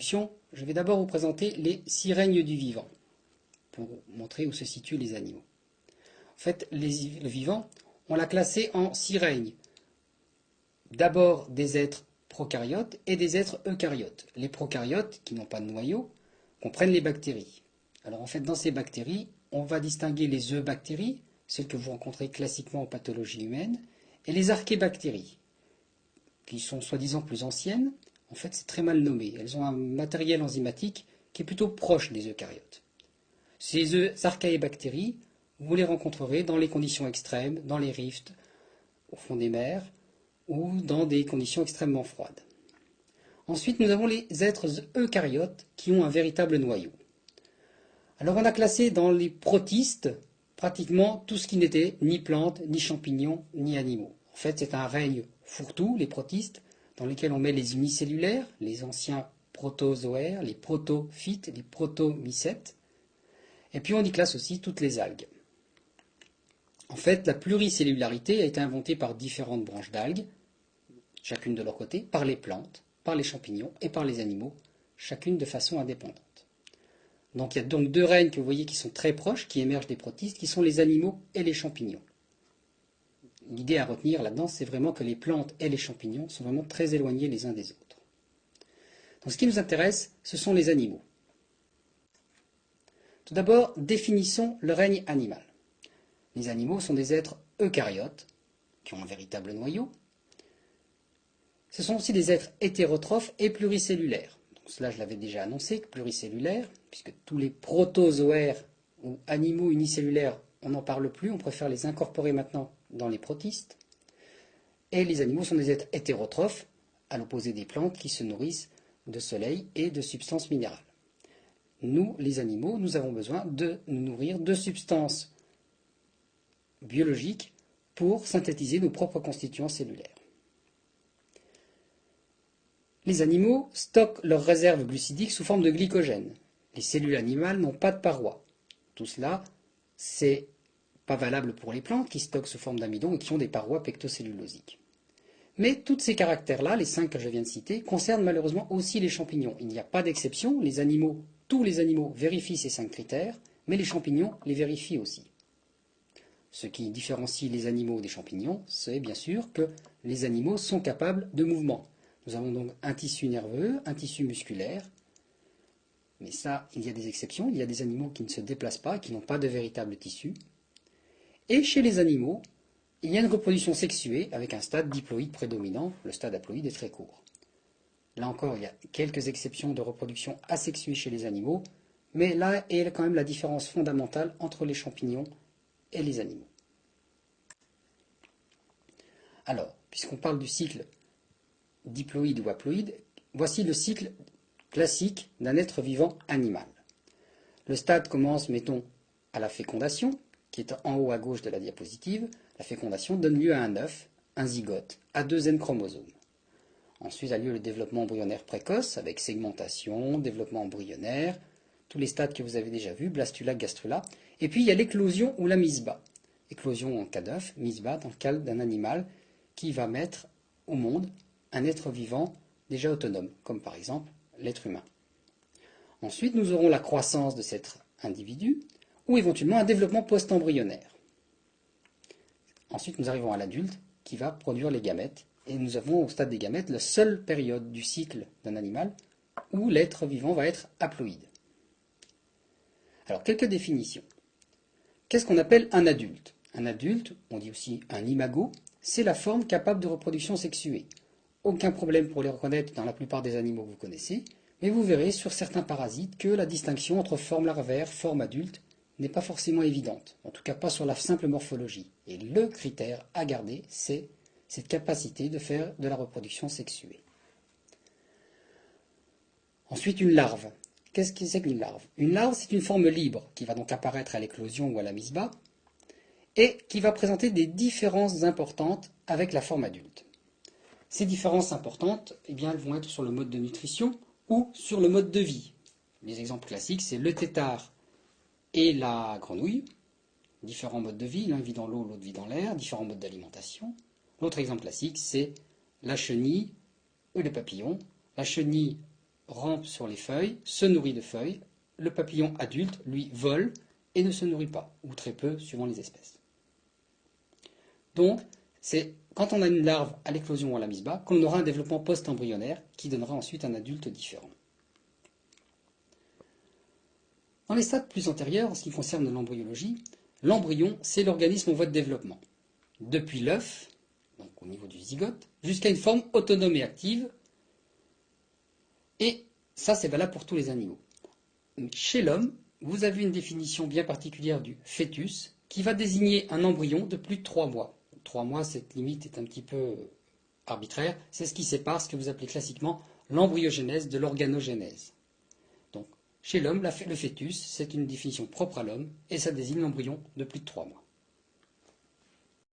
introduction, je vais d'abord vous présenter les 6 règnes du vivant, pour montrer où se situent les animaux. En fait, le vivant, on l'a classé en 6 règnes. D'abord des êtres prokaryotes et des êtres eucaryotes. Les prokaryotes, qui n'ont pas de noyau, comprennent les bactéries. Alors en fait, dans ces bactéries, on va distinguer les eubactéries, celles que vous rencontrez classiquement en pathologie humaine, et les archébactéries, qui sont soi-disant plus anciennes. En fait, c'est très mal nommé. Elles ont un matériel enzymatique qui est plutôt proche des eucaryotes. Ces archéobactéries, vous les rencontrerez dans les conditions extrêmes, dans les rifts, au fond des mers, ou dans des conditions extrêmement froides. Ensuite, nous avons les êtres eucaryotes qui ont un véritable noyau. Alors, on a classé dans les protistes pratiquement tout ce qui n'était ni plantes, ni champignons, ni animaux. En fait, c'est un règne fourre-tout, les protistes, dans lesquels on met les unicellulaires, les anciens protozoaires, les protophytes, les protomycètes, et puis on y classe aussi toutes les algues. En fait, la pluricellularité a été inventée par différentes branches d'algues, chacune de leur côté, par les plantes, par les champignons et par les animaux, chacune de façon indépendante. Donc il y a donc 2 règnes que vous voyez qui sont très proches, qui émergent des protistes, qui sont les animaux et les champignons. L'idée à retenir là-dedans, c'est vraiment que les plantes et les champignons sont vraiment très éloignés les uns des autres. Donc ce qui nous intéresse, ce sont les animaux. Tout d'abord, définissons le règne animal. Les animaux sont des êtres eucaryotes, qui ont un véritable noyau. Ce sont aussi des êtres hétérotrophes et pluricellulaires. Donc cela, je l'avais déjà annoncé, pluricellulaires, puisque tous les protozoaires ou animaux unicellulaires, on n'en parle plus, on préfère les incorporer maintenant dans les protistes. Et les animaux sont des êtres hétérotrophes, à l'opposé des plantes qui se nourrissent de soleil et de substances minérales. Nous, les animaux, nous avons besoin de nous nourrir de substances biologiques pour synthétiser nos propres constituants cellulaires. Les animaux stockent leurs réserves glucidiques sous forme de glycogène. Les cellules animales n'ont pas de parois. Tout cela, c'est pas valable pour les plantes qui stockent sous forme d'amidon et qui ont des parois pectocellulosiques. Mais tous ces caractères-là, les 5 que je viens de citer, concernent malheureusement aussi les champignons. Il n'y a pas d'exception, tous les animaux vérifient ces 5 critères, mais les champignons les vérifient aussi. Ce qui différencie les animaux des champignons, c'est bien sûr que les animaux sont capables de mouvement. Nous avons donc un tissu nerveux, un tissu musculaire, mais ça, il y a des exceptions, il y a des animaux qui ne se déplacent pas, qui n'ont pas de véritable tissu. Et chez les animaux, il y a une reproduction sexuée avec un stade diploïde prédominant, le stade haploïde est très court. Là encore, il y a quelques exceptions de reproduction asexuée chez les animaux, mais là est quand même la différence fondamentale entre les champignons et les animaux. Alors, puisqu'on parle du cycle diploïde ou haploïde, voici le cycle classique d'un être vivant animal. Le stade commence, mettons, à la fécondation, qui est en haut à gauche de la diapositive. La fécondation donne lieu à un œuf, un zygote, à 2 N chromosomes. Ensuite a lieu le développement embryonnaire précoce, avec segmentation, développement embryonnaire, tous les stades que vous avez déjà vus, blastula, gastrula. Et puis il y a l'éclosion ou la mise bas. Éclosion en cas d'œuf, mise bas dans le cas d'un animal qui va mettre au monde un être vivant déjà autonome, comme par exemple l'être humain. Ensuite, nous aurons la croissance de cet individu, ou éventuellement un développement post-embryonnaire. Ensuite, nous arrivons à l'adulte qui va produire les gamètes, et nous avons au stade des gamètes la seule période du cycle d'un animal où l'être vivant va être haploïde. Alors, quelques définitions. Qu'est-ce qu'on appelle un adulte? Un adulte, on dit aussi un imago, c'est la forme capable de reproduction sexuée. Aucun problème pour les reconnaître dans la plupart des animaux que vous connaissez, mais vous verrez sur certains parasites que la distinction entre forme larvaire, forme adulte, n'est pas forcément évidente, en tout cas pas sur la simple morphologie. Et le critère à garder, c'est cette capacité de faire de la reproduction sexuée. Ensuite, une larve. Qu'est-ce que c'est qu'une larve? Une larve, c'est une forme libre qui va donc apparaître à l'éclosion ou à la mise bas et qui va présenter des différences importantes avec la forme adulte. Ces différences importantes, eh bien, elles vont être sur le mode de nutrition ou sur le mode de vie. Les exemples classiques, c'est le tétard et la grenouille. Différents modes de vie, l'un vit dans l'eau, l'autre vit dans l'air, différents modes d'alimentation. L'autre exemple classique, c'est la chenille ou le papillon. La chenille rampe sur les feuilles, se nourrit de feuilles. Le papillon adulte, lui, vole et ne se nourrit pas, ou très peu, suivant les espèces. Donc, c'est quand on a une larve à l'éclosion ou à la mise bas qu'on aura un développement post-embryonnaire qui donnera ensuite un adulte différent. Dans les stades plus antérieurs, en ce qui concerne l'embryologie, l'embryon, c'est l'organisme en voie de développement. Depuis l'œuf, donc au niveau du zygote, jusqu'à une forme autonome et active. Et ça, c'est valable pour tous les animaux. Chez l'homme, vous avez une définition bien particulière du fœtus qui va désigner un embryon de plus de 3 mois. 3 mois, cette limite est un petit peu arbitraire. C'est ce qui sépare ce que vous appelez classiquement l'embryogénèse de l'organogénèse. Donc, chez l'homme, le fœtus, c'est une définition propre à l'homme et ça désigne l'embryon de plus de 3 mois.